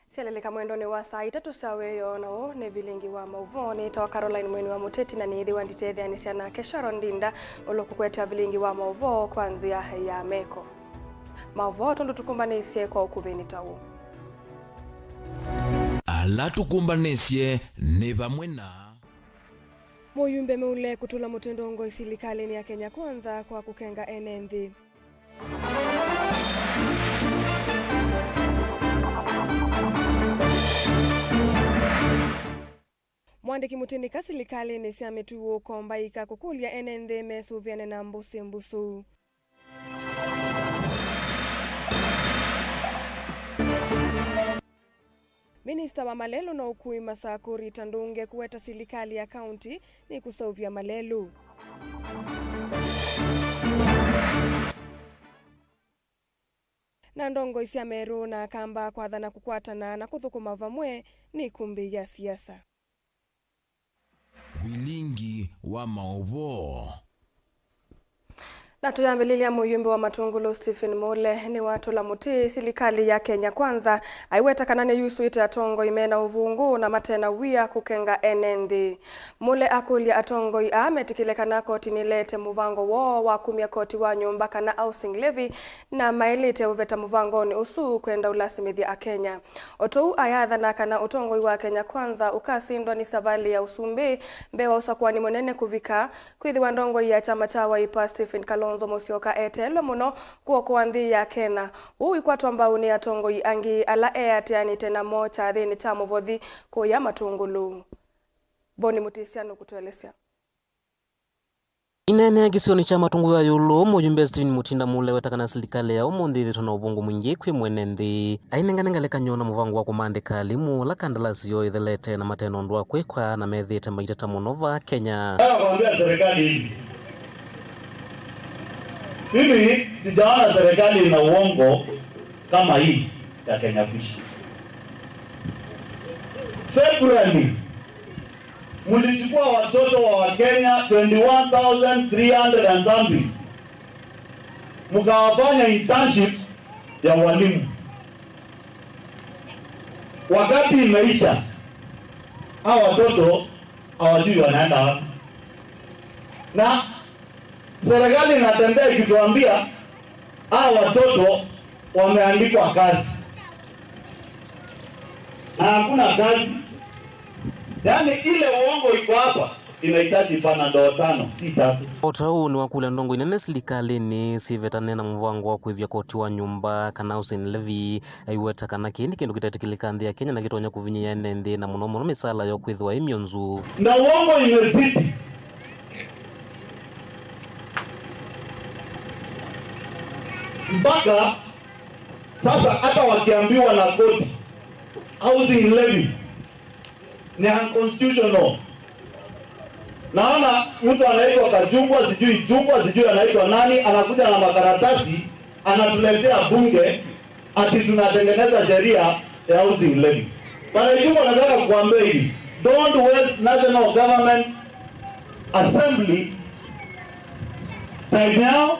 Sialeleka mwendoni wa saa 3 saweyo nao ne Vilingi wa Mauvoo ni tawa Caroline mweni wa MUTETI na niithi wa nditethi anisiana Kesharo Ndinda olokukweta Vilingi wa Mauvoo kwanzia ya meko. Mauvoo tundu tukumbanisye kwa ukuveni tawo. Ala tukumbanisye ne bamwena. Muyumbe meule kutula mutendongo isilikali ni ya Kenya kwanza kwa kukenga enenthi. Mwandiki mutindika silikali ni siametuo kombaika kukulia enenthi mesuviane na mbusu. Minista wa Malelo na ukui Masakuri Tandunge kuweta silikali ya kaunti ni kusauvia Malelu. Na ndongo isia meru na kamba kwa dhana kukwatana na kuthukuma vamwe ni kumbi ya siasa. Vilingi wa Mauvoo. Na tuyambililia muyumbe wa Matungulu Stephen Mule ni watu la muti silikali ya Kenya kwanza aiweta kanane yusu ite atongo imena uvungu na matena wia kukenga enenthi. Mule akulia atongo ametikile nako tinilete muvango wo wa kumia koti wa nyumba kana housing levy na mailite uveta muvangoni usu kwenda ulasimithia a Kenya. Otou ayatha na kana utongo wa Kenya kwanza ukasindwa ni savali ya usumbi mbewa usakuwa ni monene kuvika kwithi wa ndongo ya chama cha Wiper Stephen Kalonzo Musyoka etelo muno kuokoa nthi ya Kenya. Ui kwatu ambao ni atongo angi ala eatiani tena mocha thini cha muvothi kuya Matungulu. Boni Mutisiano kutuelesea. Inene gisioni cha Matungulu ya yulu mujumbe Stephen Mutinda Mule wetakana silikali ya umundi tuna uvungu mwingi kwi mwenenthi. Ainenganengaleka nyona muvangu wa kumandika limu la kandalasi yo ithelete na mateno ndua kwekwa na methi temaitata munova Kenya. Kuambia serikali hivi. Mimi sijaona serikali ina uongo kama hii ya Kenya Fish. February mulichukua watoto wa Wakenya 21,300 and something. Mkawafanya internship ya walimu. Wakati imeisha, hao watoto hawajui wanaenda wapi. Na serikali inatembea ikituambia hao watoto wameandikwa kazi. Na hakuna kazi. Yaani ile uongo iko hapa inahitaji panado 5 si 3. Otau ni wakula ndongo inene silikali ni sivetane na mvango wa kuivya koti wa nyumba kana housing levy aiweta kana kindi kindu kitatikilika nthi ya Kenya na kitonya kuvinyia enenthi na muno misala yo kwithwa imyonzu. Na uongo imezidi. Mpaka sasa hata wakiambiwa na koti housing levy ni unconstitutional. Naona mtu anaitwa Kajungwa sijui anaitwa nani anakuja na makaratasi anatuletea bunge ati tunatengeneza sheria ya housing levy. Bwana Jungwa nataka kukuambia hivi, don't waste national government assembly time yao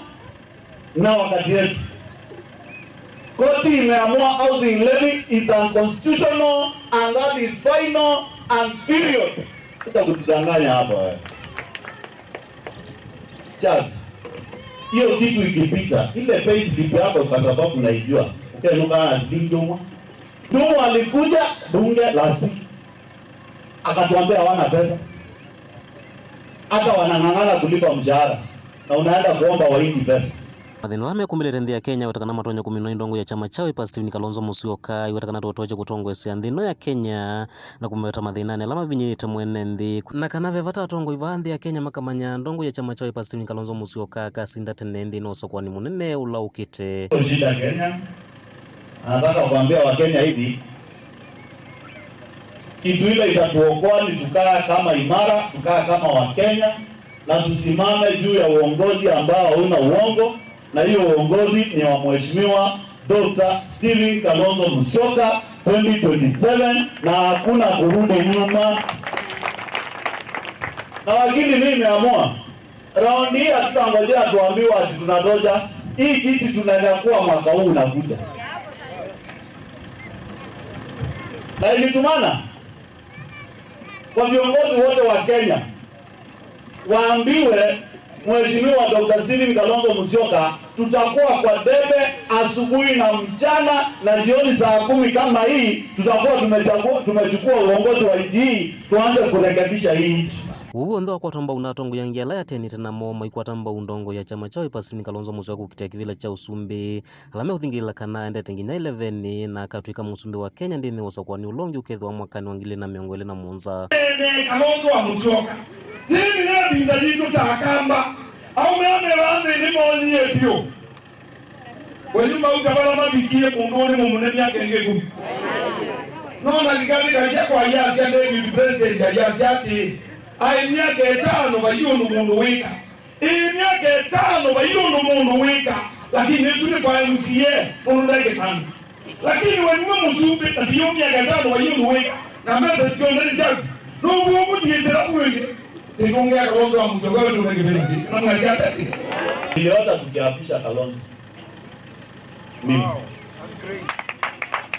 na wakati yetu. Koti imeamua housing levy is unconstitutional and that is final and period. Tutakutudanganya hapa wewe. Chad. Hiyo kitu ikipita, ile pay slip yako kwa sababu naijua. Ukenuka na Dumu. Dumu alikuja bunge last week. Akatuambia hawana pesa. Hata wanang'ang'ana kulipa mshahara. Na unaenda kuomba waindi pesa. Mathina lame kumilete nthi ya Kenya wetakana matonya kumino ndongo ya chama cha Wiper Stephen Kalonzo Musyoka wetakana totoje kutongoesya nthino ya Kenya na kumeta mathinane lama vinyite mwene nthi na kana vevata atongo iva nthi ya Kenya makamanya ndongo ya chama cha Wiper Stephen Kalonzo Musyoka kasinda tene nthi no sokwa ni munene ulaukite. Shida Kenya. Anataka kuambia wa Kenya hivi kitu ile itatuokoa ni tukaa kama imara, tukaa kama wa Kenya na tusimame juu ya uongozi ambao hauna uongo. Na hiyo uongozi ni wa Mheshimiwa Dr. Stephen Kalonzo Musyoka 2027 na hakuna kurudi nyuma. Na wakili mimi nimeamua Raundi hii hatutangojea tuambiwe ati tunatosha. Hii kiti tunanyakua mwaka huu unakuja. Na ilitumana kwa viongozi wote wa Kenya waambiwe Mheshimiwa Dr. Stephen Kalonzo Musyoka tutakuwa kwa debe asubuhi na mchana na jioni saa 10 kama hii tutakuwa tumechukua uongozi wa nchi hii tuanze kurekebisha hii nchi. Uondoa kwa tamba unatongo yangia la teni tena moma ikwa tamba undongo ya chama chao Stephen Kalonzo Musyoka kukitia kivila cha usumbi alame uthingila kana ende tengina 11 na katwika musumbi wa Kenya ndini wosa kwa ni ulongi ukethwa mwakani wangile na miongole na monza Kalonzo wa Musyoka nini ya bindajitu takamba au meame wande ni moni ebyo wenyuma utabala mabikie mundoni mumuneni akengegu nona ligani kaisha kwa yasi ya David President ya yasi ati miaka 5 bayunu mundu wika miaka 5 bayunu mundu wika lakini nesune kwa MCA mundu ndake tano lakini wenyuma musumbi ati yo miaka 5 bayunu wika na mbele tiondeni jazi nubu mutiyesera kuwenge Tikungia Kalonzo wa Musyoka wetu ungevilingi. Kama hajata. Niliota tukiapisha Kalonzo. Mimi.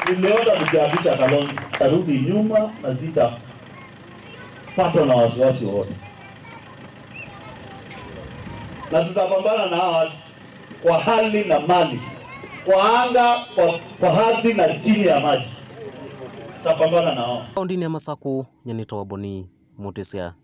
Niliota tukiapisha Kalonzo. Tarudi nyuma na zita pato na wasiwasi wote. Na tutapambana na hawa kwa hali na mali. Kwa anga, kwa ardhi na chini ya maji. Tutapambana na hawa. Ndini ya Masaku nyanito wa Boni Mutesia.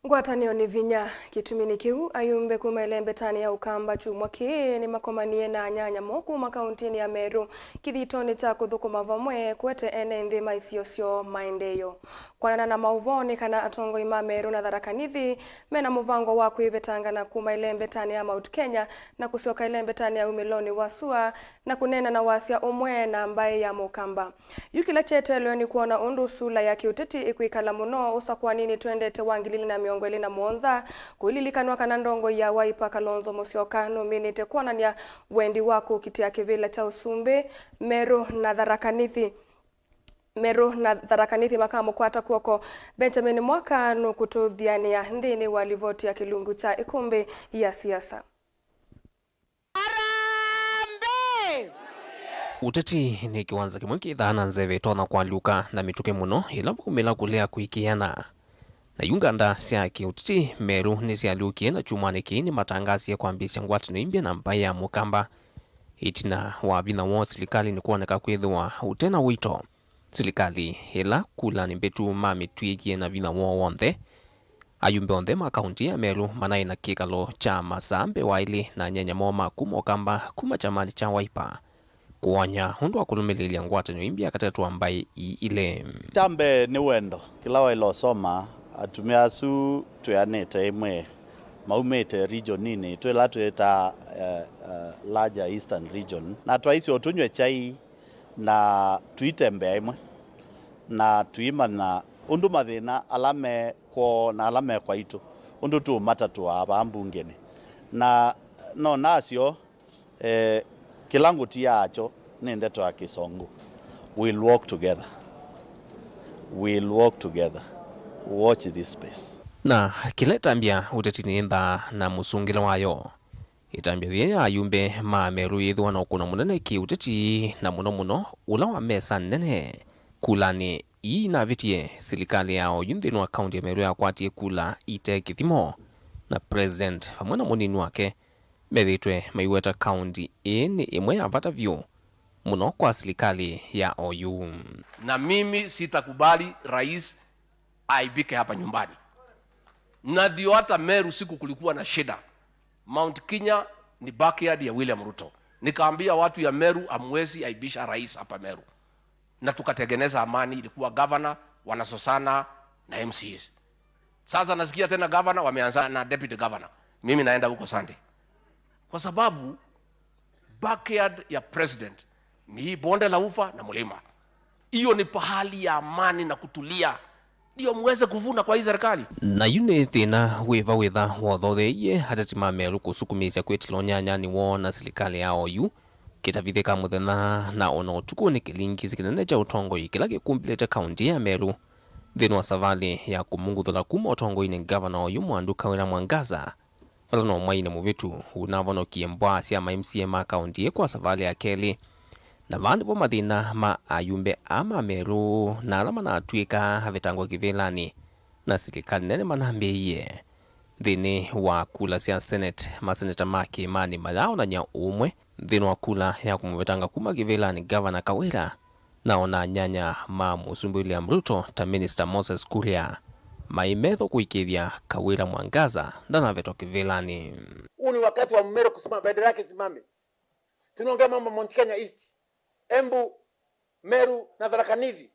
Ngwatanio ni vinya kitumini kiu ayumbe kumaelembe tani ya ukamba chumwa kii ni makomanie na nyanya moku makauntini ya Meru kithitoni cha kuthukuma vamwe kwete ene nthi maisiosio maendeyo kwanana na Mauvoo ni kana atongo ima Meru na Tharaka-Nithi mena muvango wa kuivetanga na kumaelembe tani ya Mount Kenya na kusioka ilembe tani ya umiloni wa Sua na kunena na wasia umwe na ambaye ya mukamba yukila chetelwe ni kuona undu sula ya kiuteti ikuikala muno usa kwa nini twendete wangilili na miongweli na muonza kuililikanwa kana ndongo ya Wiper Kalonzo Musyoka nominate kuonania wendi wako kitia kivila cha usumbi Meru na Tharaka-Nithi makamo kwata kuoko Benjamin Mwaka nukututhiania ndini walivoti ya kilungu cha ikumbi ya siasa. Uteti ni kiwanza kimwe kithana nzeve tona kwa luka na mituke muno ila kumela kulea kuikiana na yunganda sia kiuteti Meru ni sia lukie na chumane kini matangasi ya kuambisya ngwatino imbia na mbaya ya mukamba itina wa vina wo serikali ni kuoneka kwithwa utena wito serikali ila kula ni betu mami tuikie na vina wo wonthe ayumbe onthe makaunti ya Meru manai na kikalo cha masambe waili na nyanya moma kumokamba kuma chamani cha Wiper kuonya hundu wa kulumililia ngwatino imbia katatu ambaye ile tambe ni wendo kila wailo soma atumia su tuyanete imwe maumete region nini twela tueta larger eastern region na twaisi otunywe chai na tuitembe imwe na tuimana undu mathina alame kwa itu undu tu matatu aba ambungene na no nasio kilangu tiacho ni ndeto ya Kisongo we'll walk together watch this space na kile tambia utetini nda na musungile wayo itambia thia ayumbe ma Meru yithwa na kuna munene ki uteti na muno ula wa mesa nene kulani na vitie serikali yao yunthi no account ya Meru ya kwatie kula ite kithimo na president famwana munini wake methitwe maiweta county ni imwe ya vata vyo muno kwa serikali ya OU. Na mimi sitakubali rais aibike hapa nyumbani. Na ndio hata Meru siku kulikuwa na shida. Mount Kenya ni backyard ya William Ruto. Nikaambia watu ya Meru amwezi aibisha rais hapa Meru. Na tukatengeneza amani, ilikuwa governor wanasosana na MCs. Sasa nasikia tena governor wameanza na deputy governor. Mimi naenda huko Sunday. Kwa sababu backyard ya president ni hii bonde la ufa na mlima. Hiyo ni pahali ya amani na kutulia. Ndio muweze kuvuna kwa hii serikali. Na yune thina witha wothothe ye hatatima Meru kusukumisya kwetilo nyanya ni wona serikali ya OU kitavithika muthena na ona utuku ni kilingi zikinene cha utongo ikila gikumbilete county ya Meru thini wa savali ya kumunguthula kuma utongo-ini gavana uyu Mwandu Kawira Mwangaza vala no mwaine muvitu unavonokie mbwa cia MCA ma kaunti kwa savali ya keli na vandu vo mathina ma ayumbe ama meru na ala manatuika havitangwa kivilani na serikali nene manambiie thini wa kula cia Senate maseneta make mani mayaonanya umwe thini wa kula ya kumuvitanga kuma kivilani gavana Kawira naona nyanya ma Musumbi William Ruto ta Minister Moses Kuria maimetho kuikithia Kawira Mwangaza ndanavetwa kivilani. Huu ni wakati wa Meru kusema bendera yake simame. Tunaongea mambo Mount Kenya East, Embu, Meru na Tharaka Nithi.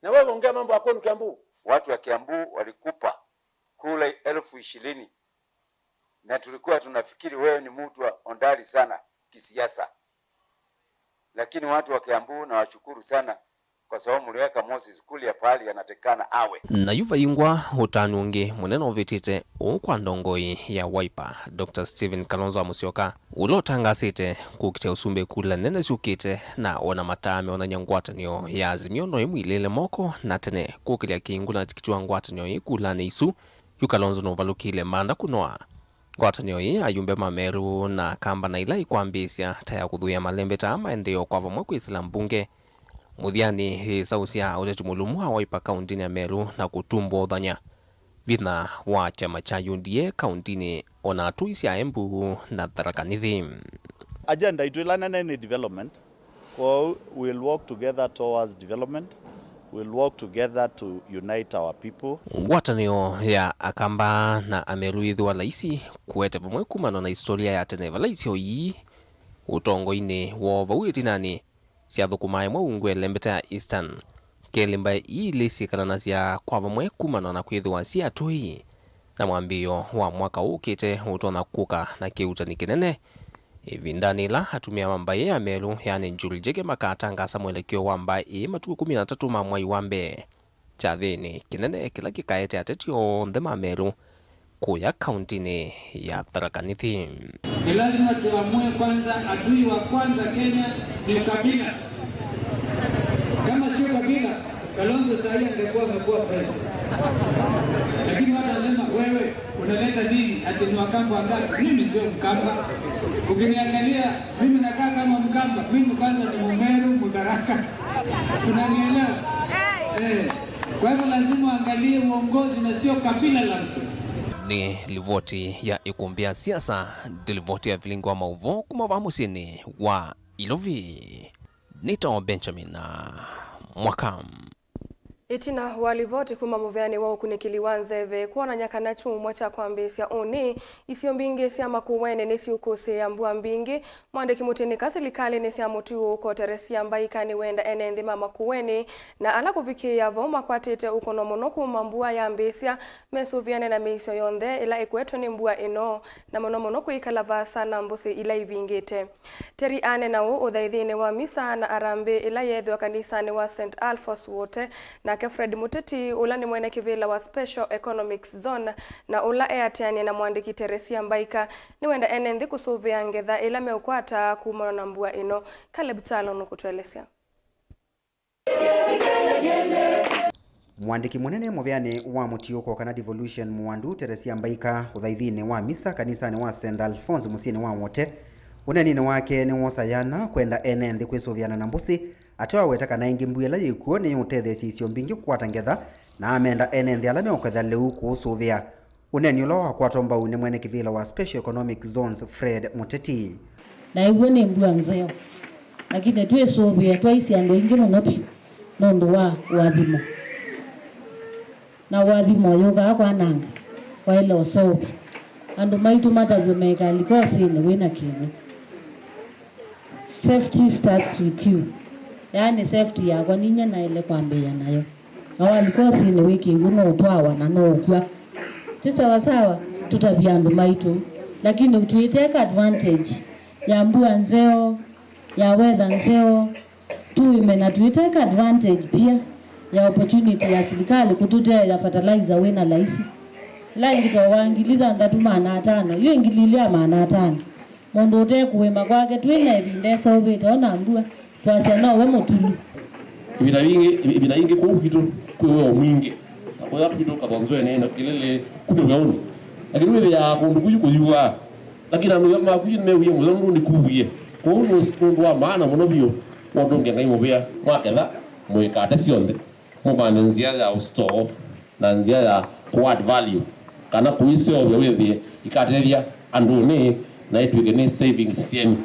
Na wewe ongea mambo ya kwenu Kiambu. Watu wa Kiambu walikupa kula 20,000 na tulikuwa tunafikiri wewe ni mtu ondari sana kisiasa. Lakini watu wa Kiambu na washukuru sana kwa sababu mliweka Moses Kuria pale anatekana awe. Na yuva yingwa utanungi munene uvitite ukwa ndongoi ya Wiper Dr. Stephen Kalonzo Musyoka ulotangasite kukite usumbe kula nene siukite na ona matame ona nyangwatanio ya Azimio no imwilele moko na tene kukilia kiingula tikitua ngwatanio ikula na isu yu Kalonzo no valukile manda kunoa ngwatanio hii ayumbe mameru na kamba na ila ikwambisya taya kuthuya malembe ta maendeleo kwa vamwe kwisila mbunge muthiani sausia uteti mulumu wa Wiper kaunti ya Meru na kutumbo thanya vina wa chama cha UDA kaunti ona tuisia Embu na Tharaka Nithi. Agenda itulana nene development, so we'll work together towards development. We'll work together to unite our people. Ngwatanio ya akamba na Ameru ithwa laisi kuete pamwe kumana na historia ya tene valaisi hoi utongo-ini wo vauitinani cia thukumae mwa ungwe lembeta ya Eastern kelimba ilisikana cia kwa vamwe kumana na kwithwa cia tui na mwambio wa mwaka ukite utona kuka na kiutani kinene ivindani la hatumia mambaye ya Meru yani Njuri Jege makatangasa mwelekeo wa mbaye matuku 13 ma mwai wa mbe chathini kinene kila kikaete atetio ndema Meru kuya kauntini ya Tharaka Nithi. Ni lazima tuamue kwanza, adui wa kwanza Kenya ni kabila. Kama sio kabila, Kalonzo sasa angekuwa amekuwa president. Lakini watu wanasema wewe unaleta nini? Ati ni Wakamba ngapi? Mimi sio Mkamba. Ukiniangalia mimi nakaa kama Mkamba. Mimi kwanza ni Mumeru, Mudharaka. Tunanielewa? Kwa hivyo lazima angalie uongozi na sio kabila la mtu. Ni livoti ya ikumbia siasa, dilivoti ya Vilingi wa Mauvoo kumavamusini wa Ilovi. Nito Benjamin na Mwakam. Itina walivoti kuma muveani wao kunikiliwanzeve kuona nyakana chumwa cha kwambisya uni isio mbingi sia makuwene nisi ukose ya mbua mbingi mwandiki mutinika serikali nisi ya mutiu uko teresia mbaikani wenda enendi mama kuweni na ala kuvikia voma kwa tete uko no monoku mambua ya mbisya mesuviane na misio yonde ila ikweto ni mbua ino na monoku ikalava sana mbusi ila ivingite teri ane na udhaidhine wa misa na arambe ila yedhi wa kanisani wa St. Alphonse wote na Fred Muteti ulani mwene kivila wa Special Economics Zone na ula eatiani na mwandiki Teresia Mbaika ni wenda enendi kusuvia ngetha ila meukwata kumona na mbua ino. Caleb Talo nukutuelesea. Mwandiki munene muveani wa mutiuko kana devolution Mwandu Teresia Mbaika uthaithine wa misa kanisani wa St. Alphonse musini wa wote unenine wake ni wosayana kwenda enendi kwisuviana na mbusi atoa wetaka na ingi mbuyela yikuo ni uthethe sisio mbingi kwata ngetha na amenda enendi alame uketha leu kuusuvia uneni ulo wa kwatomba une mwene kivila wa Special Economic Zones Fred Muteti na iwe ni mbua nzeo lakini tuwe suvia twaisi ando ingi nonopi nondo wa wathimo na wathimo yoga kwa nanga kwa ilo sobi ando maitu matavyo meka likosi ni WINAKE safety starts with you. Yani safety ya kwa ninya na ile kwambia nayo. Na walikosi ni wiki nguno utwawa na no kwa. Tisa wasawa tutaviandu maitu. Lakini utuiteka advantage ya mbua nzeo, ya weather nzeo. Tuime na tuiteka advantage pia ya opportunity ya serikali kututea ya fertilizer wena laisi. La ingito wangiliza ndatuma na 5. Hiyo ingililia maana 5. Mondo te kuwema kwake twina ebindesa ubita ona mbua twasya no we mutulu ibina ingi kwa kitu kwa mwingi kwa ya kitu kadonzo ene na kilele kudogaoni lakini wewe ya kundu kuyua lakini anu ma kuyi me wiye muzo ndi kubuye ko no spundu wa maana muno biyo wondonge ngai mobea mwakela mweka tasionde mo banenzia ya store na nzia ya quad value kana kuise obya wewe ikateria andune na itwigene savings yenu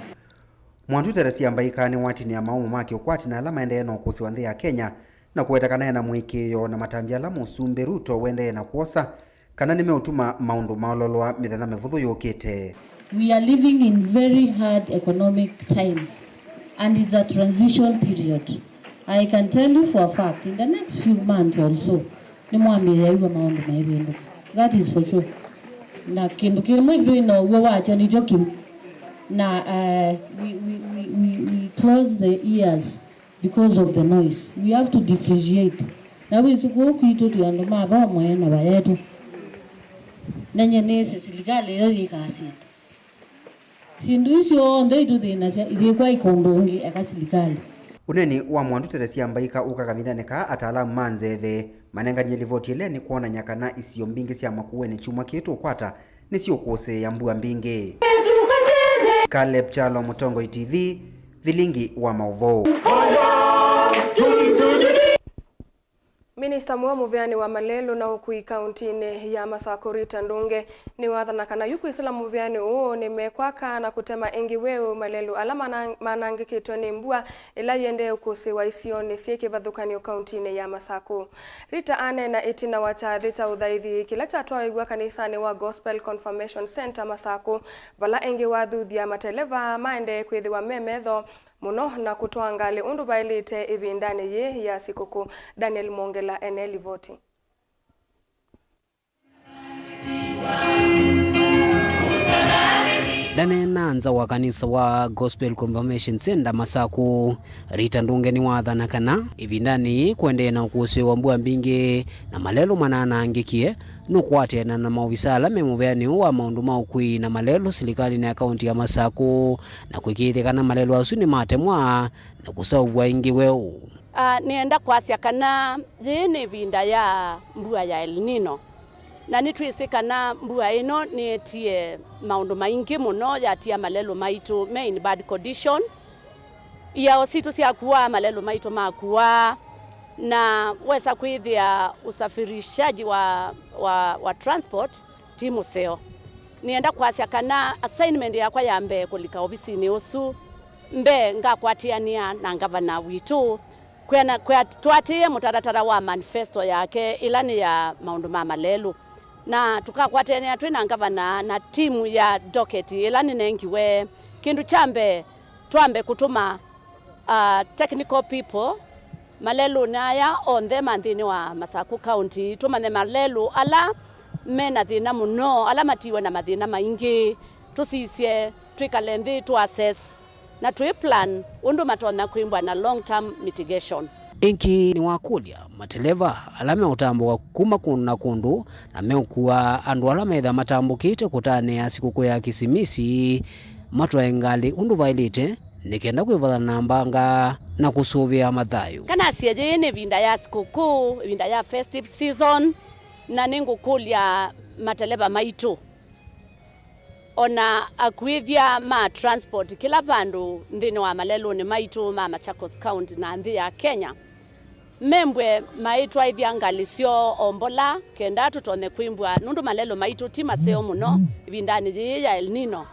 Mwandu Teresia Mbaika ni watini ya maumu maki ukwati na alama ende eno kusi wande ya Kenya na kuwetakana na mwikio na matambia la musumbe Ruto wende na kuosa kana nimeutuma maundu maololwa mithana mevuthu yukite. We are living in very hard economic times and it's a transition period. I can tell you for a fact in the next few months also ni mwambie ya yuwa maundu maibendo. That is for sure. Na kindu kilumwe ino uwe wacha ni jokim. Now, we close the ears because of the noise. We have to differentiate. Now we go kito to ando maba moya na bayetu. Nanye nese silikale yori kasi. Sinduisho ndai do de na ile kwa ikondongi akasilikale. Uneni wa Mwandu Teresia Mbaika ukakamidane ka ataalamu manzeve manenga nyelivotile ni kuona nyakana isiyo mbingi sia makuwe chuma kitu kwata nisio kose ya mbua mbingi. Caleb Chalo, Mutongo TV, Vilingi wa Mauvoo. Minister Muviani wa Malelo na ukui kauntini ya Masako Rita Ndunge ni wathana kana yuku isila Muviani uo ni mekwaka na kutema ingi wewe Malelo alama manangi kitoni mbua ila yende ukusi wa isioni sieki vadhukani kauntini ya Masako. Rita ane na itina wachadhita udhaithi kila chatoa igwa kanisani wa Gospel Confirmation Center Masako vala ingi wadhuthi ya mateleva maende kwithi wa memedho muno na kutoa ngali undu bailite ivindani ye ya sikuku. Daniel Mongela eneli voti. Dane nanza wa kanisa wa Gospel Confirmation Center Masako Rita Ndunge ni wathana kana ivindani kuende na ukusiwe wa mbua mbingi na malelo manana angikie nukwate na maofisala memuveani wa maundu maukui na malelo silikali na akaunti ya Masako na kwikithika na malelo asuni matemwa na kusauwa ingi weu. Nienda kwasya kana zini vinda ya mbua ya El Nino na nitwisika na mbua ino nietie maundu maingi muno yatia malelo maitu main bad condition ya ositu siakuwa malelo maitu makuwa na wesa kwithia usafirishaji wa transport timu seo. Nienda kwasya kana assignment yakwa ya mbe kulika ofisini usu mbe ngakwatiania na gavana witu kwa twatie mutaratara wa manifesto yake ilani ya maundu ma malelo na tukakwatenia twina gavana na timu ya doketi ilani nengiwe kindu chambe twambe kutuma technical people malelo naya on them andini wa Masako County tumane malelo ala mena thina muno ala matiwe na mathina maingi tusisye twikalenthi to assess na plan undu matona kwimbwa na long term mitigation. Inki ni wakulia mateleva alame utambo kuma kuna kundu na meukuwa andu alame edha matambo kite kutane ya sikuku ya kisimisi matwa engali undu vailite nikenda kuivatha na mbanga na kusuvia mathayu. Kana siyeje ni vinda ya sikuku, vinda ya festive season na ningu kulia mateleva maitu. Ona akwithia ma transport kila vandu ndini wa malelo ni maitu ma Machakos County na nthi ya Kenya. Membwe maitu aithia ngalisio ombola kenda tutone kwimbwa nundu malelo maitu tima seo muno vindani ya El Nino.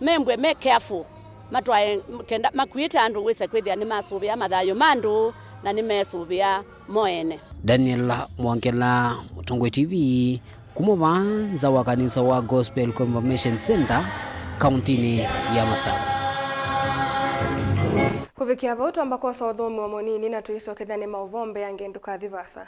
Membwe me careful matwa kenda makwita andu wese kwithia ni masuvia mathayo mandu na ni mesuvia moene. Daniel Mwangela, Mutongo TV, kumuvanza wa kanisa wa Gospel Confirmation Center kauntini ya Masako. Kuvikia voto ambako saudhomi wa monini na tuiso kithani mauvombe ya ngenduka dhivasa.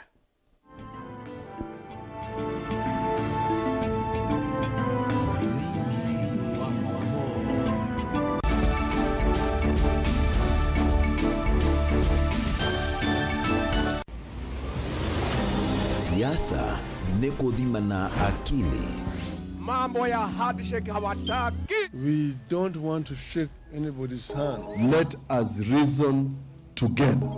Siasa ni kuthimana akili. Mambo ya handshake hawataki. We don't want to shake anybody's hand. Let us reason together.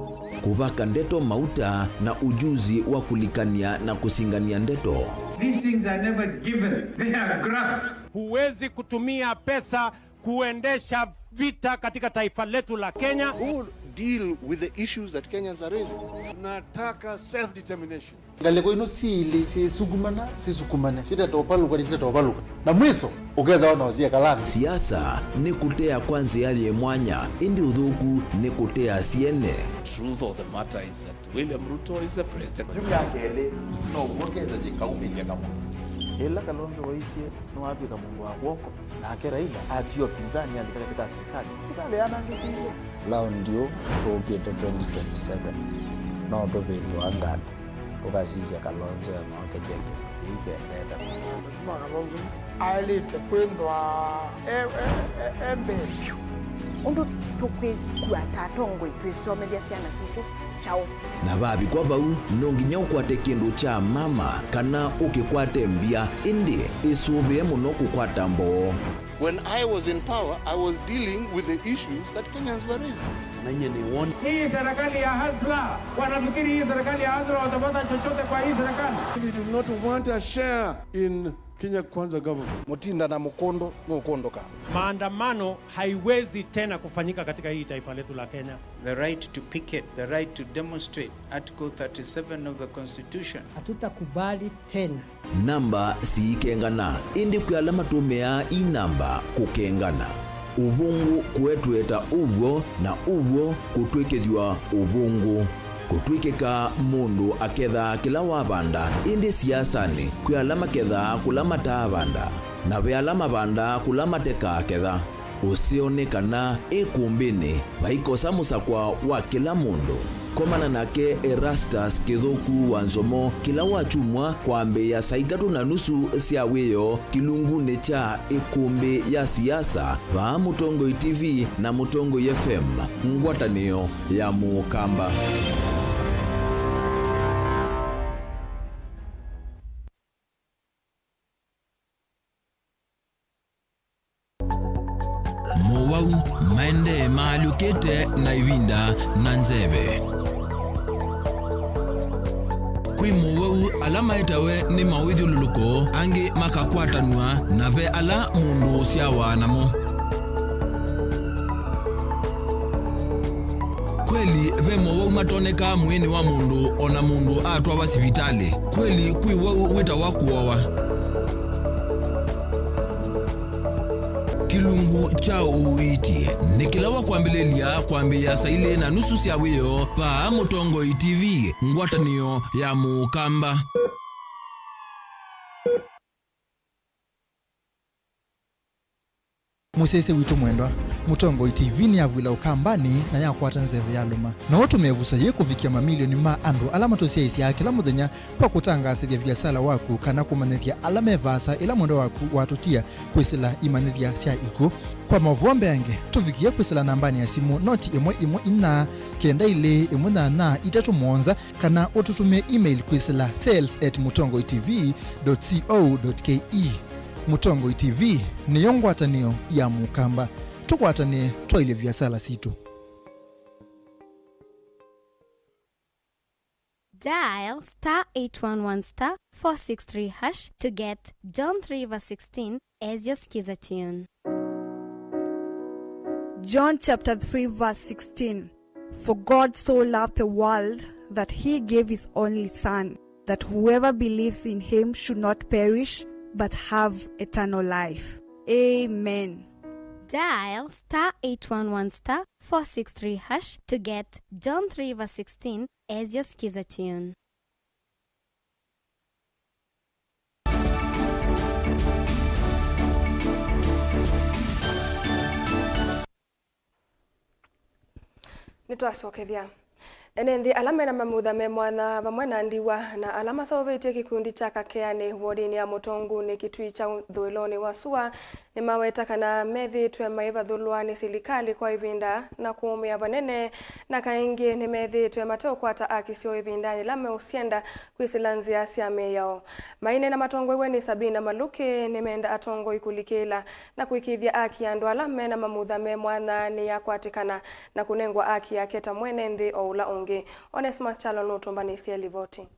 Kuvaka ndeto mauta na ujuzi wa kulikania na kusingania ndeto. These things are never given, they are grabbed. Huwezi kutumia pesa kuendesha vita katika taifa letu la Kenya. Who deal with the issues that Kenyans are raising? Nataka self-determination. Galeko ino sili si sukumane sita topaluka na mwiso ukeza wana wazia kalani. Siasa ni kutea kwanza yale mwanya indi udhuku ni kutea siene. Truth of the matter is that William Ruto is the president. Jumla kele no ukeza jikaume kama ela Kalonzo waisie no watu kama Mungu wako na akera ila atio pinzani andika katika serikali anangekizo lao ndio tuopiete 2027 no dobe wangana ukasizi Kalonzo ya mwaka jenge ikendeta Kalonzo alite kwendwa embe undu tukwe kuatatongo itwisome dia siana situ chao na babi kwa bau nonginya ukwate kindu cha mama kana ukikwate mbia indi isube muno kukwata mbo. When I was in power, I was dealing with the issues that Kenyans were raising. Hii serikali ya Hazla, wanafikiri hii serikali ya Hazla watapata chochote kwa hii serikali. We do not want a share in Kenya Kwanza government. Mutinda na mukondo ka. Maandamano haiwezi tena kufanyika katika hii taifa letu la Kenya. The right to picket, the right to demonstrate, Article 37 of the Constitution. Hatutakubali tena. Namba si kengana indi kuyalama tumea inamba kukengana. Ubungu kuetweta ubwo na ubwo kutwekethwa ubungu. Kutwikeka mundu aketha kila wabanda indi siasani kuyalama ketha kulama tabanda na vyalama banda kulama teka aketha usionekana ikumbini vaikosa musakwa wa kila mundu. Komana nake Erastus Kithuku Wanzomo kila wachumwa kwambe ya saa 3:30 cia wiyo kilungune cha ikumbi ya siasa va Mutongo TV na Mutongo FM ngwatanio ya Mukamba. Mauvoo maende maalukete na ivinda na nzeve. Kwi Mauvoo alama itawe ni mawidhi luluko angi makakwatanwa na ve ala mundu siawa namo. Kweli ve Mauvoo matoneka mwini wa mundu ona mundu atwa wa sivitali. Kweli kwi Mauvoo wita wakuowa. Kilungu cha uiti nikilawa kwambilelia kwambia saile na nusu cia wiyo pa Mutongo TV ngwatanio ya Mukamba. Musese witu mwendwa Mutongo TV ni avwila ukambani na yakwata nzeve ya luma na watu mevusa ye kufikia mamilioni ma andu alama tosia isi ya kila muthenya kwa kutangasithia biasala waku kana kumanithia alama evasa ila mwendo waku watutia kwisila imanithia sia iku. Kwa Mauvoo mbeange tufikia kwisila nambani ya simu noti 114 kenda ile 18 3 kana ututume email kwisila sales@mutongotv.co.ke. Mutongo TV ni yongwatanio ya Mukamba. Tukwatane twaile biasala situ. Dial *811*463# to get John 3:16 as your skiza tune. John chapter 3 verse 16. For God so loved the world that he gave his only son, that whoever believes in him should not perish but have eternal life. Amen. Dial *811*463# to get John 3:16 as your skiza tune. Nitwasokethia Enendi alama na mamutha me mwana vamwe na ndiwa na alama saovetie kikundi cha kakeani wodini ya Mutongu ni kitui cha thuiloni wa sua ni maweta kana methitwe maivathulwa ni silikali kwa ivinda na kuumia vanene na kaingi ni methitwe mateokwata akisio ivindani lame usienda kwisilanzia siame yao maine na matongo iwe ni Sabina Maluki ni menda atongo ikulikila na kuikithia aki andu alame na mamutha me mwana ni yakwatikana na kunengwa aki ya keta mwene nthi o ula ungi. Onesmus Chalo nutumbanisia livoti.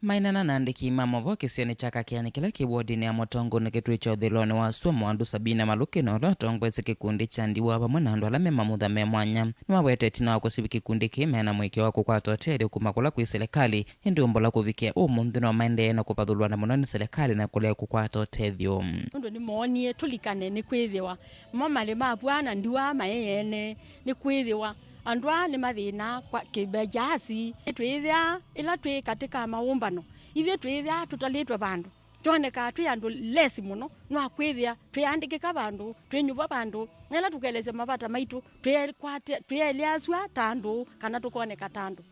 Mainana na andiki Mauvoo kisiani chaka kiani kila kiwodini ya Mutongu na kitui cha uthiloni wa sua mwandu Sabina Maluki na ula tongwezi kikundi cha ndiwa pamwe na andu alame mamutha me mwanya ni wawete tina wakusibi kikundi kime na mwiki wa kukwata hoteli kumakula kwi serikali indi umbola kuvikia umunthi no maende na kupathulwa na munoni serikali na kulea kukwata hoteli ndo ni monie tulikane ni kwithiwa mamale mabwana ndiwa maene ni kwithiwa andwa ni mathina kwa kibejasi twithia ila twi katika maumbano ithe twithia tutalitwe bandu tuoneka twi andu lesi muno no akwithia twiandikika bandu twinyuva bandu nela tukeleze mavata maitu tweliaswa tandu kana tukoneka tandu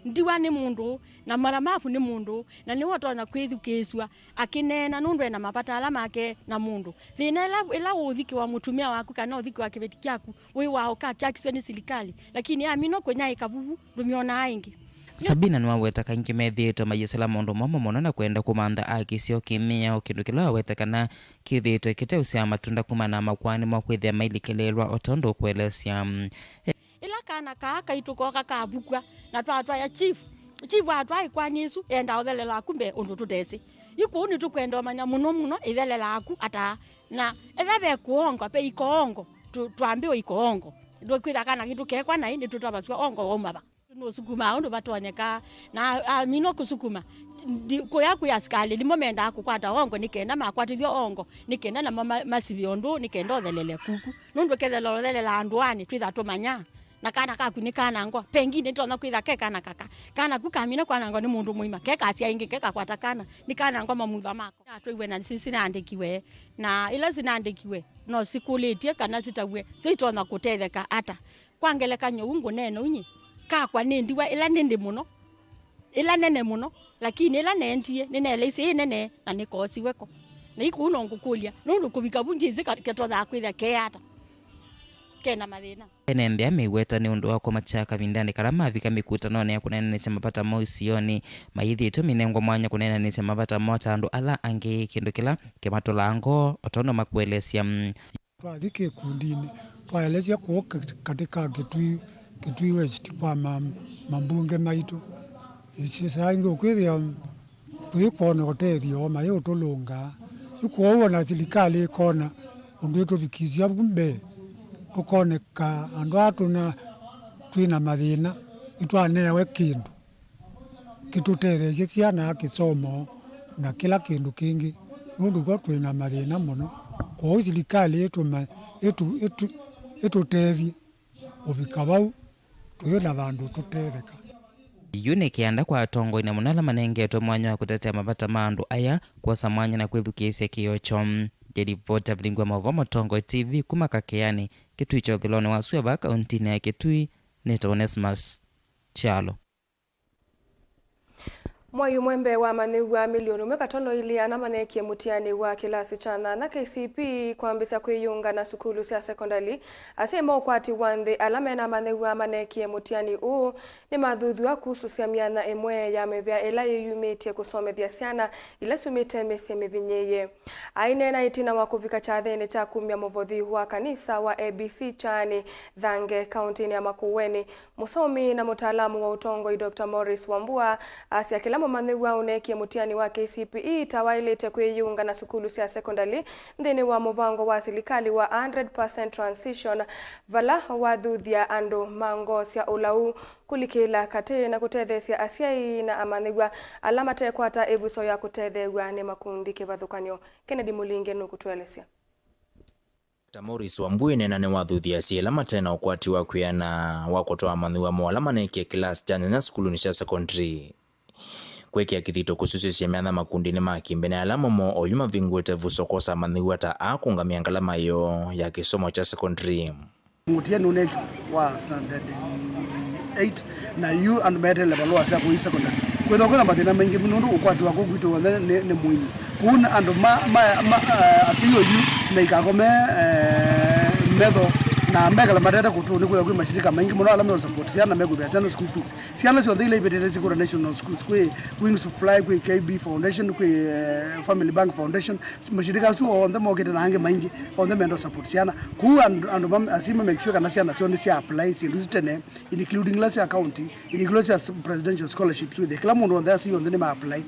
ndiwa ni mundu na maramafu ni mundu na ni watonya kwithukiswa akinena nundu na mapata alama yake na mundu thina ila uthiki wa mutumia waku kana uthiki wa kibeti kyaku wi wao ka kyakiswe ni silikali lakini amino kwenya ikavuvu rumiona aingi Sabina ni waweta kangi methito mayesela mundu momo mono na kwenda kumanda akisio kimia ukindu kila waweta kana kithito kite usia matunda kumana makwani mwa kwithia mailikelelwa otondo kwelesya ila kana kaka itukoka kabukwa na twatwa ya chief atwa ikwanisu enda othelela kumbe undu tutesi yikuni tukwenda manya muno muno ithelela aku ata na ethave kuongo pe ikoongo twambiwe ikoongo ndo kwitha kana kitu kekwa na indi tutwabaswa ongo omaba no sukuma undu batonyeka na amino kusukuma koyaku ya skali limomenda akukwata ongo nikenda makwatithio ongo nikenda na masiviondu nikenda othelele kuku nundu kethela othelela anduani twitha tumanya na kana kaku ni kana ngo pengine tona kwitha keka na kaka kana kukamina kwana ngo ni mundu muima keka asia ingi keka kwata kana ni kana ngo mamutha mako atwiwe na sisi naandikiwe na ila sinaandikiwe no sikulitie kana sitagwe sitona kutetheka ata kwangeleka nyungu neno unyi kakwa nindiwa ila nindi muno ila nene muno lakini ila nentie ninele isi nene na nikosi weko na ikuno ngukulia nundu kubika bungizi ketotha kwitha keata kena mathina enembe ameiweta ni undu wako machaka vindani karama vika mikutanone ya kunenanisa mapata moisioni maithito minengwa mwanya kunenanisa mapata mota andu ala angi kindu kila kimatolango otono makuelesya twathike kundini twaelesya kuoka katika kitui west kwa mambunge maitu isisaingi ukwithia twikona gutethio mayo tulunga yuko na serikali ikona undu tubikizia bumbe ukoneka andu atu na twina mathina itwanewe kindu kitutethesye ciana kisomo na kila kindu kingi nundu kwa twina mathina muno kwa serikali itutethie ubika bau tuyona bandu tutetheka WINAKE anda kwa atongo ina munala manengeto mwanya wa kutetea mapata mandu aya kwa mwanya na kwithukisya kiocho Jelivota Vilingi wa Mauvoo Mutongo TV kuma kakeani kitui cha uthiloni wa sua ba kauntini ya Kitui nita Onesmus Chalo. Mwayu mwembe wa manigwa milioni umekatono ili anamaneke mutiani wa kilasi chana na KCP kwambisa kwiyunga na sukulu sia sekondari asema ukwati wandhi alame na manigwa maneke mutiani uu ni mathudhua kuhusu siamiana emwe ya mevya ela yeyumitie kusomethia siana ila sumite mesi mevinyeye aine na itina wakuvika chathene cha kumia muvothi wa kanisa wa ABC chani Thange kauntini ya Makueni musomi na mutaalamu wa utongo Dr. Morris Wambua asia kila manigwa uneke mutiani wa KCPE tawailete kwiyunga na sukulu sia sekondari ndini wa muvango wa serikali wa 100% transition vala wathuthia andu mango sia ulau kulikila kate na kutethesia asiai na amanigwa alama tekwata evuso ya kutethewa ni makundi kivathukanyo Kennedy Mulinge nukutuelesya Morris Wambua nena ne wathuthia siela matena ukwati wa kwiana wakotoa manigwa mwala maneke class jana na sukulu ni sia secondary kweki akithito kususisya miana makundini makimbe na alama mo oyuma vingwete vusokosa manigwata akungamia ngalama yo ya kisomo cha secondary mutiani uneki wa standard 8 na yu and mete level wa sa ku secondary kwetho kuna mathina maingi mundu ukwatu wako gwitu wothe ni mwini kuna andu asiyo yu na ikagome metho na megala matete kutuni kwa mashirika maingi muno ala me support ciana megubia ciana school fees ciana cio thile ibetete cikura national schools kwi Wings to Fly kwi KB Foundation kwi Family Bank Foundation mashirika cio onthe mokete na hange maingi onthe mendo support ciana ku andu asima make sure kana ciana cio ni cia apply silustene including la cia county including presidential scholarships with the kila mundu onthe asio onthe ni ma apply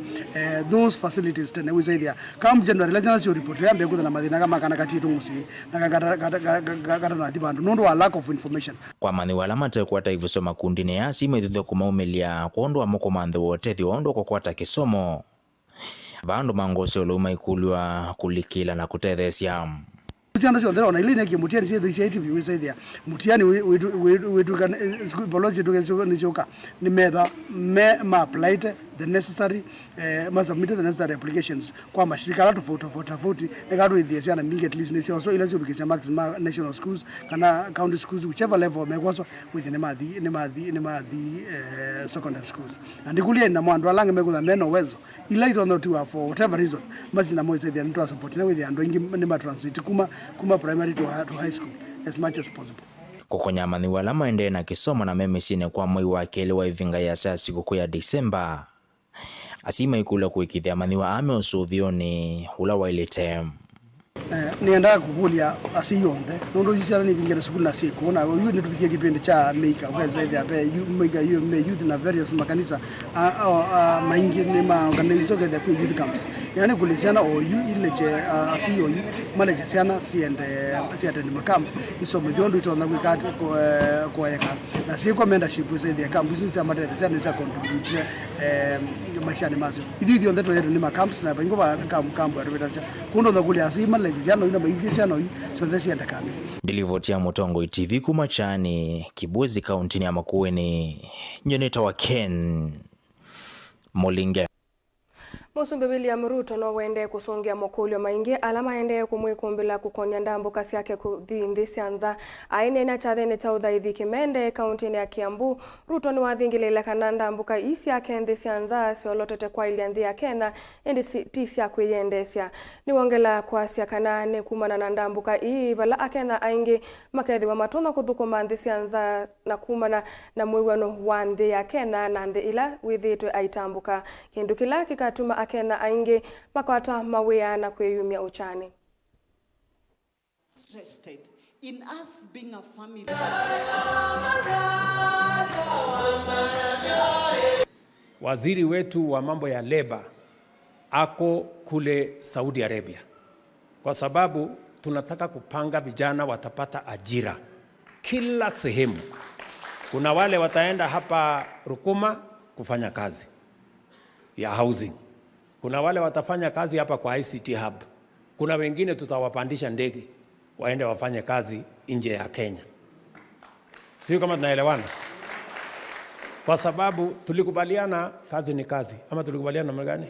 those facilities tene we say there come January la ciana cio report ya mbegu na mathina kama kana katitu musi na kata na thibandu nundu wa lack of information kwa mani wala mate kwata ivuso makundine ya sima ithuthio kumaumilia kuondwa mukomanthe wote thiondo kwa kwata kisomo vandu mangose uluma ikulwa kulikila na kutethesia ciana cio thera ona ile neki mutiani cie thisi iti we say there mutiani we kan school biology to ni choka ni metha ma applied the necessary must submit the necessary applications kwa mashirika la tofauti egadu ithia ciana mingi at least ni cio so ile cio bikisha maximum national schools kana county schools whichever level megwaso within the mathi secondary schools and ikulia na mwandu alange megutha meno wezo ila itono tu for whatever reason must na moise the ndo support na with and ingi ni ma transit kuma primary to high school as much as possible kukonya mani wala maende na kisomo na meme sine kwa mwezi wa kele wa ivinga ya saa siku ya Disemba asima ikula kuikithia mani wa ame usuthioni ula wa ile term nienda kukulia asiyonde nondo yisara ni vingere sukulu na siku na yu ni tupikie kipindi cha maker kwa zaidi ya maker youth na various makanisa maingi ni ma organize together kwa youth camps yani kulisiana o yu ile che asiyo yu male che sana siende ni makam iso mdiondo itaona kwa kwa yaka na si kwa membership zaidi ya camp sisi amata sana za contribute maisha ni mazo idhi ndio ndio ni makamps na bingo ba kambo aribetacha kundo ndakulia asima leziano ina baidhiano so this yenda kami Dilivotia Mutongo TV kumachani Kibuzi kaunti ya Makueni Nyeneta wa Ken Molinge Musumbi William Ruto no wende kusongia mokulio maingi alama ende kumwikumbila kukonya ndambu kasi yake kuthindi sianza aine na chathene cha uthaithi Kimende kaunti ya Kiambu Ruto ni wathingilile kana ndambu ka isi yake ndi sianza siolotete kwa ilianthi ya Kenya endi tisi ya kuyendesia ni wongela kwa sia kana ne kumana na ndambu ka ii vala akena aingi makethi wa matona kuthukuma ndi sianza na kumana na mwiwano wa nthi ya Kenya na nthi ila withitwe aitambuka kindu kila kikatuma akena aingi makwata mawea na kweyumia uchani in us being a family. Waziri wetu wa mambo ya leba ako kule Saudi Arabia kwa sababu tunataka kupanga vijana watapata ajira kila sehemu. Kuna wale wataenda hapa Rukuma kufanya kazi ya housing. Kuna wale watafanya kazi hapa kwa ICT hub. Kuna wengine tutawapandisha ndege waende wafanye kazi nje ya Kenya. Sio kama tunaelewana? Kwa sababu tulikubaliana kazi ni kazi. Ama tulikubaliana namna gani?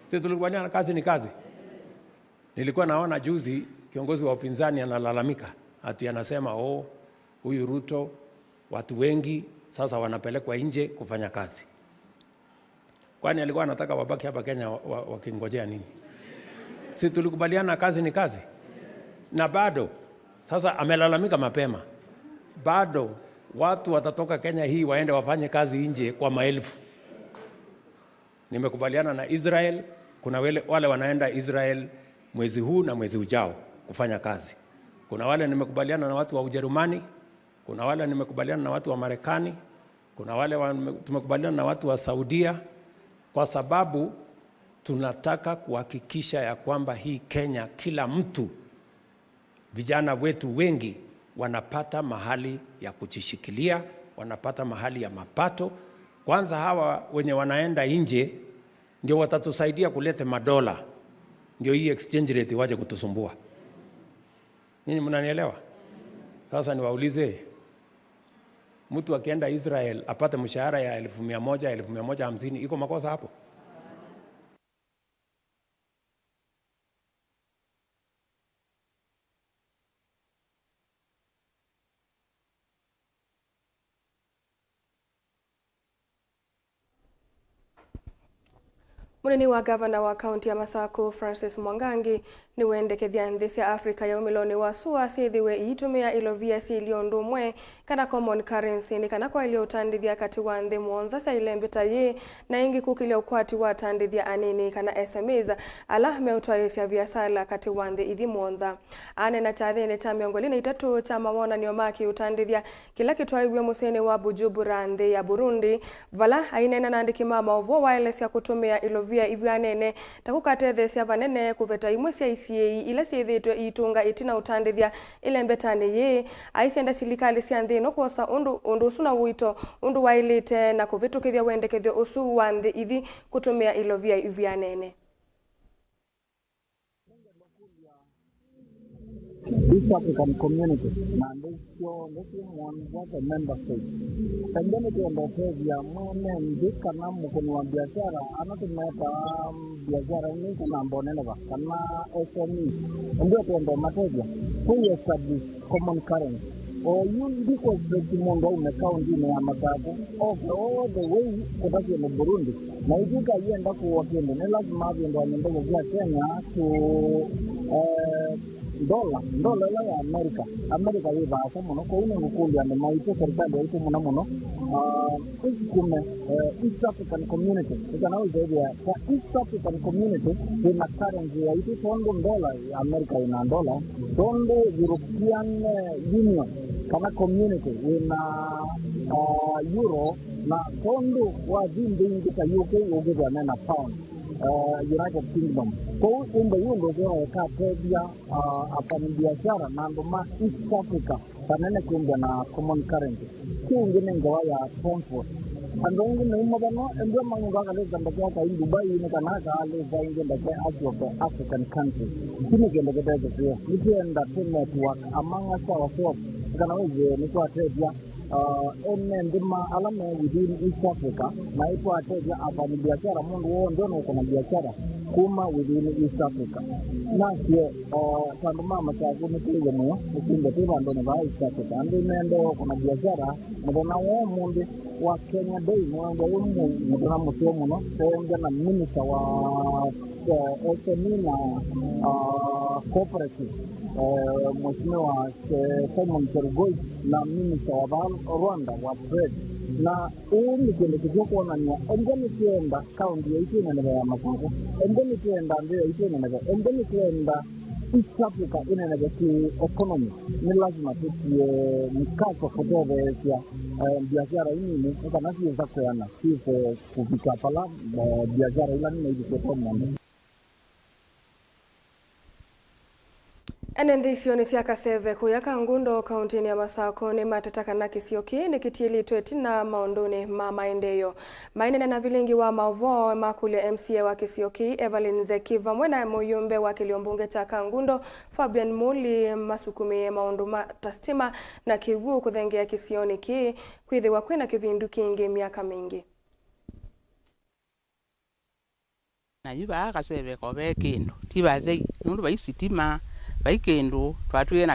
Sio tulikubaliana kazi ni kazi. Nilikuwa naona juzi kiongozi wa upinzani analalamika ati anasema huyu Ruto watu wengi sasa wanapelekwa nje kufanya kazi. Kwani alikuwa anataka wabaki hapa Kenya wakingojea nini? Si tulikubaliana kazi ni kazi? Na bado sasa amelalamika mapema. Bado watu watatoka Kenya hii waende wafanye kazi nje kwa maelfu. Nimekubaliana na Israel, kuna wale wanaenda Israel mwezi huu na mwezi ujao kufanya kazi. Kuna wale nimekubaliana na watu wa Ujerumani, kuna wale nimekubaliana na watu wa Marekani, kuna wale tumekubaliana na watu wa Saudia, kwa sababu tunataka kuhakikisha ya kwamba hii Kenya kila mtu, vijana wetu wengi wanapata mahali ya kujishikilia, wanapata mahali ya mapato. Kwanza hawa wenye wanaenda nje ndio watatusaidia kuleta madola, ndio hii exchange rate waje kutusumbua. Nini mnanielewa? Sasa niwaulize, mtu akienda Israel apate mshahara ya 1,100, 1,150, iko makosa hapo? Munene wa gavana wa kaunti ya Masako Francis Mwangangi ni wendekethia nthi cia Africa ya umiloni wa sua sithiwe iitumia ilovia silio ndumwe kana common currency ni kana kwa ilio utandithia kati wa nthi mwonza cia ilembeta yi na ingi kukilia ukwati wa tandithia anini kana SMEs ala meutwaisya biasala kati wa nthi ithi mwonza. Ane na chathini cha miongoli na itatu cha mawonanio maki utandithia kila kitwaiwe museni wa Bujumbura nthi ya Burundi vala ainena na andiki ma Mauvoo wireless ya kutumia ilovia ivyanene takukatethesya cia vanene kuveta imwe cia ICA ila ciithitwe itunga itina utandithia ilembetani yi aisienda silikali cia nthi no kuosa undu usu na wito undu wailite na kuvitukithia wendekethio usu wa nthi ithi kutumia ilovia ivyanene. East African community na ndisio mwanza member state. Pengine tuendekea mwene ndika na mkono wa biashara anatumeta biashara ni kana mbonene ba kana SME ndio tuende mateja kuya establish common currency or you ndiko mondo umekaunti ya Masako all the way kutoka ni Burundi na ijuka yenda kuwakende ni lazima ndio ndio ya Kenya to dola ya America hivi hasa mno kwa ine mkundi ya maisha serikali ya ito mno kume East African community ikana zaidi ya East African community ina currency ya ito dola ya America ina dola European Union kama community ina euro na tondo wa dindi ndika UK ugeza na pound United Kingdom. Kwa hiyo ndio ndio katebia afanyabiashara na ndoma East Africa panene kumbia na common currency. Kingine ngawa ya transport. Ando ngine mbona ndio manyunga kale zambia kwa Dubai ni kana kale zainge ndake African countries. Kile kile kile kile. Nikienda network among sawa kana wewe ni kwa tebia ndima alama within East Africa na ipo ateja afanya biashara mundu wao ndio na biashara kuma within East Africa na sio kama mama chagu mkile mwa ukinde tena ndio na East Africa ndio kuna biashara ndio na wao mundu wa Kenya Day ndio ndio msio mno ndio na minister wa SME na cooperative Mheshimiwa Simon Cherugoi na minister wa Rwanda wa trade na ni kile kuona ni endeni kwenda county ya Ituna na Masako endeni kwenda ndio Ituna na endeni kwenda East Africa ina na economy ni lazima tutie mkazo kutoka ya biashara hii ni kama sio za kuana sisi kufika pala biashara ila ni hivi kwa mambo. Enendisioni cia Kaseve kuya Kangundo kaunti ya Masako ni matataka na kisioki ni kitieli twetina maondoni ma maendeyo. Mainene na Vilingi wa Mauvoo makule MCA wa kisioki Evelyn Zekiva mwena muyumbe wa kiliombunge cha Kangundo Fabian Muli masukumie maondo matastima na kiwu kuthengea kisioni ki kwithiwa kwina kivindu kingi miaka mingi. Na yuba Kaseve ko be kindu tiba thei nundu ba isitima baikendo twatuye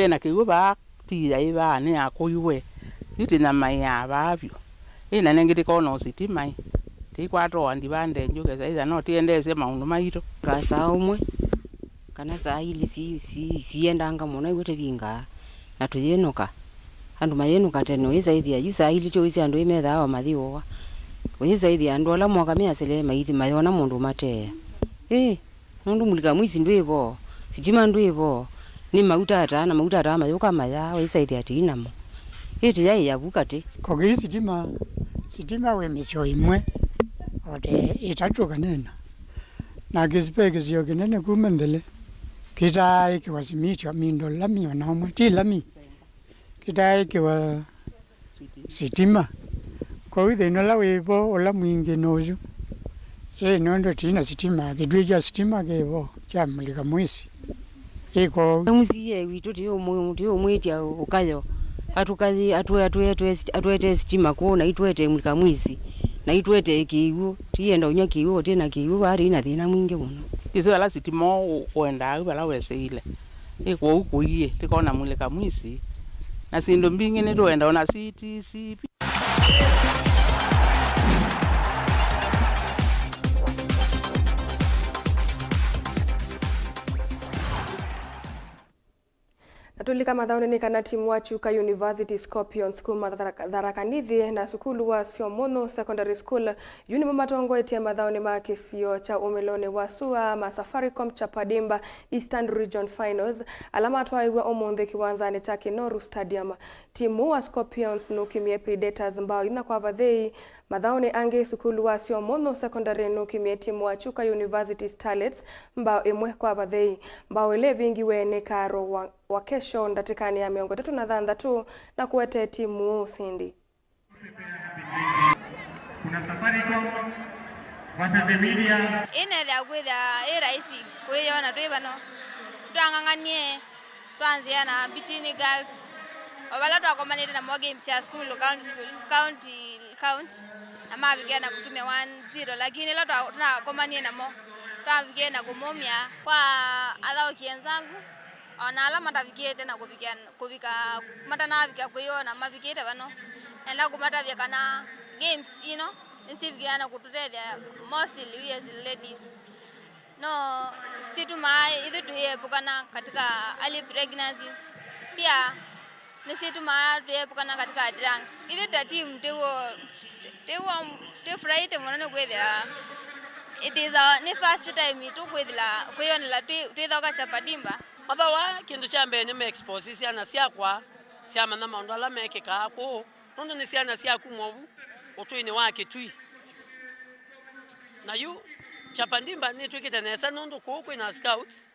na kiuba tira iba ne akuywe yuti na maya babyo ina nengiti kono sitima tikwato andibande njuke saiza no tiendeze maundu maito ngasa umwe kana saili siendanga muno iwete binga na tuyenuka andu mayenuka teno izaidi ya yusaili cho isi andu imetha wa mathiwa izaidi andu ala mwaka measele maithi mayona mundu matea mundu mulika mwisi ndwevo sitima ndwevo ni mauta ata mayuka maya waisaidi ati inamo iti yai yabukate kogi sitima we misyo imwe ote itatu kanena na gizipeke siyo kinene kumendele kita ikiwa simicho mindo lami wanaumwe ti lami kita ikiwa sitima kwa withe inola wevo ola mwingi nozu nondo tina sitima kidwija sitima kevo cha mulika mwisi iko musiye witu tiyo mwetia ukayo atuete sitima kuona ituete mulika mwisi na ituete kiwu tienda unya kiwu tena kiwu ari ina thina mwingi muno izo ala sitima kwenda bala wese ile iko huko iye tikona mulika mwisi na sindo mbingi ni tuenda ona CTC Natulika mathaoni kana timu wa Chuka University Scorpions kuma Tharakanithi na sukulu wa Siomono Secondary School unimo matongo etia mathaoni ma kisio cha umiloni wa Sua ma Safaricom Chapadimba Eastern Region Finals alama twaiwa omonde kiwanzani cha Kinoru Stadium. Timu wa Scorpions nukimie Predators mbao ina kwa vathei mathaoni ange sukulu wa Siomono Secondary nukimie timu wa Chuka University Starlets mbao imwe kwa vathei mbao ile vingi wene karo wa kesho ndatikani ya miongo 3 na kuwete timu usindi. Kuna Safaricom versus media. Ine ya kwitha rahisi kuiona twibano twanganganie twanzia na Bitini Girls wabala twakomanite na mo games ya school county ama bigena kutumia 1-0 lakini la twakomanie na mo twabigena kumomia kwa athao kienzangu ona alama tavikete na kubika matanavika kuiona mavikete bano enda kumatavya kana games nsivikiana kututethya mostly we as ladies no situma idhi tuyepukana katika early pregnancies pia nisituma tuyepukana katika drugs idhi ta team tefuraite monone kwethira it is ni first time kuyonela twithoka Chapadimba mathawa kindu cha mbere ni expose ciana ciakwa ciama na maundu ala mekika ku nundu ni ciana ciaku Mauvoo utwini wa kitui na yu Chapadimba ni twikite nesa nundu ku kwina scouts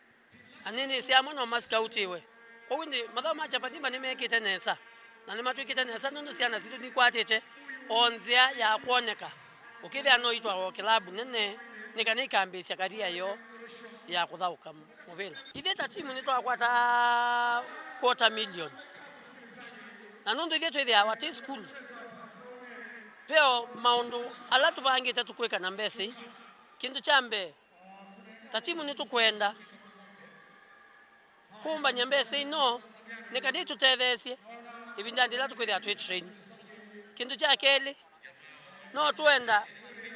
anini ciama no ma scout iwe kwa ndi mathawa ma Chapadimba ni mekite nesa na ni matwikite nesa nundu ciana citu ni kwatete onzia ya kuoneka ukithia no itwa club nene nikanikambisia karia yo ya kuthauka muvila itheta timu ni twakwata $250,000 na nundu ithe twithia wati school peo maundu ala tubangite tukwika na mbesi kindu chambe ta timu ni tukwenda kumba nyambesi no nikadi tutethesie ibindandi la tukwithia twi train kindu cha keli no twenda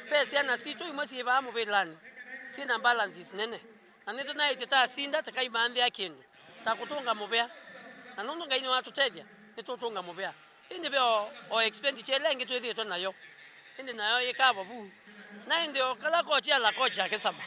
pesa na situ imasi ba muvilani sina balances nene anito na iteta sinda takaimandhi akindu takutunga mubea na nundu ngaini watu tethia nitutunga mubea indi byo o expenditure lengi twithitwe nayo indi nayo ikava bu na ndio kala kocha la kocha kesaba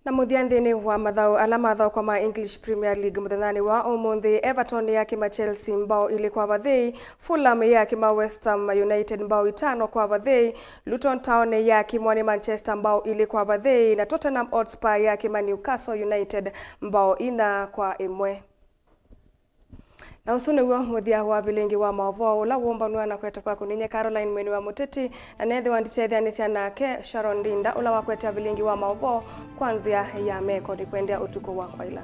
na muthianthini wa mathau ala mathau kwa ma English Premier League muthenani wa omonthi Everton ya kima Chelsea mbao ili kwa vathei, Fulham ya kima West Ham United mbao 5 kwa vathei, Luton Town ya kima ni Manchester mbao ili kwa vathei na Tottenham Hotspur ya kima Newcastle United mbao 4 kwa 1. Na usune huo muthia wa Vilingi wa Mauvoo ula wombanwa na kweta kwa kuninye Caroline Mweni wa Muteti na nethi wanditethia ni cianake Sharon Dinda ula wakweta Vilingi wa Mauvoo kwanzia ya meko ni kwendea utuko wa kwaila.